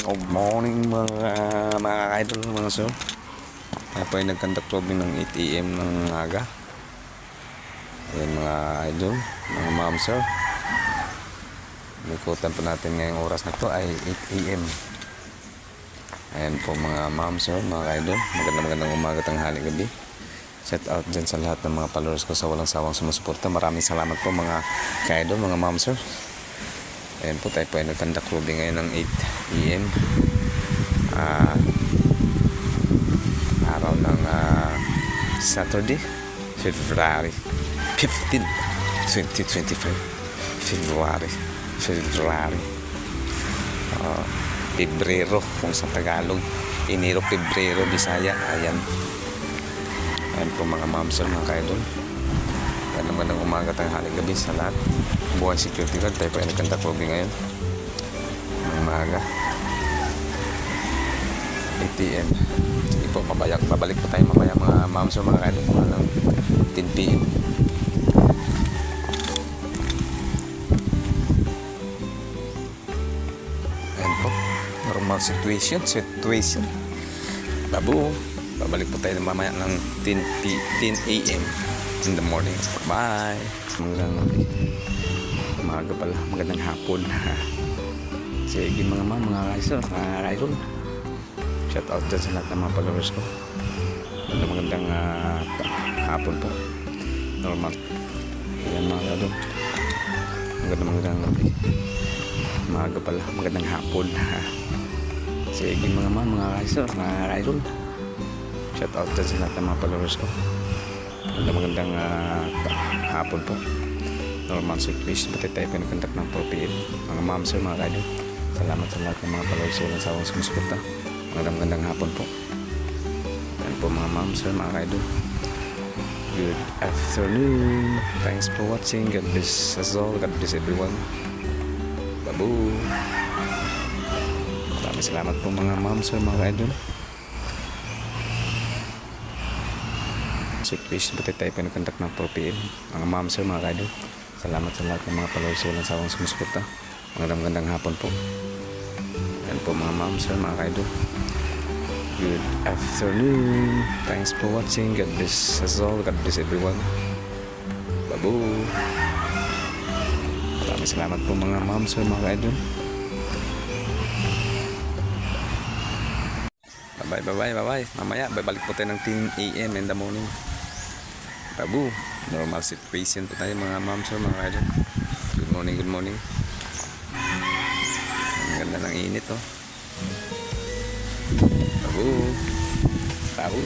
Good morning mga idol, mga sir. Tayo po ay nag-conduct clubbing ng 8 AM ng aga. Ayan mga idol, mga ma'am sir. Nikutan po natin ngayong oras na to ay 8 AM. Ayan po mga ma'am sir, mga idol. Magandang umaga, tanghali, gabi. Shout out dyan sa lahat ng mga followers ko sa walang sawang sumusuporta. Maraming salamat po mga ka-idol, mga ma'am sir. Ayan po, tayo po ay nag-conduct clubbing ngayon ng 8 AM. Araw ng Saturday, February 15, 2025. February Pebrero kung sa Tagalog, Enero, Pebrero, Bisaya. Ayan po mga ma'am sir, mga kaidol. Magandang umaga, tanghali, gabi sa lahat. Buhay security guard, tayo po ay nag-conduct clubbing ngayon ng umaga 8 AM. Sige po, babalik po tayo mamaya mga ma'am sir, mga kaidol, mga ng 10 PM. Ayan po, normal situation. Babu, babalik po tayo mamaya ng 10 AM in the morning. Bye. Umaga pala, magandang hapon. Sige mga ma'am, mga kaisor, mga kaidol. Shout out dyan sa lahat ng mga followers ko. Magandang hapon po. Normal. Ayan mga kaidol. Magandang gabi. Umaga pala, magandang hapon. Sige mga ma'am, mga kaisor, mga kaidol. Shout out dyan sa lahat ng mga followers ko. Magandang hapon po. Normal situation, pati tayo pinag-conduct ng 4 PM. Mga ma'am sir, mga kaidol, salamat sa lahat ng mga followers ko lang sa awang sumusuporta. Magandang hapon po. Yan po mga ma'am sir, mga kaidol. Good afternoon. Thanks for watching. God bless us all. God bless everyone. Babu. Maraming salamat po mga ma'am sir, mga kaidol. Situation, pati tayo pinag-conduct ng 4 PM. Mga ma'am sir, mga kaidol, salamat sa lahat ng mga followers ko lang sa awang sumusuporta. Magandang hapon po. Yan po mga ma'am sir, mga kaidol. Good afternoon. Thanks for watching. God bless us all. God bless everyone. Babu. Maraming salamat po mga ma'am sir, mga kaidol. Bye. Mamaya babalik po tayo ng 10 AM in the morning. Babu. Normal situation po tayo mga ma'am sir, mga kaidol. Good morning. Ang ganda ng init, oh. Babu.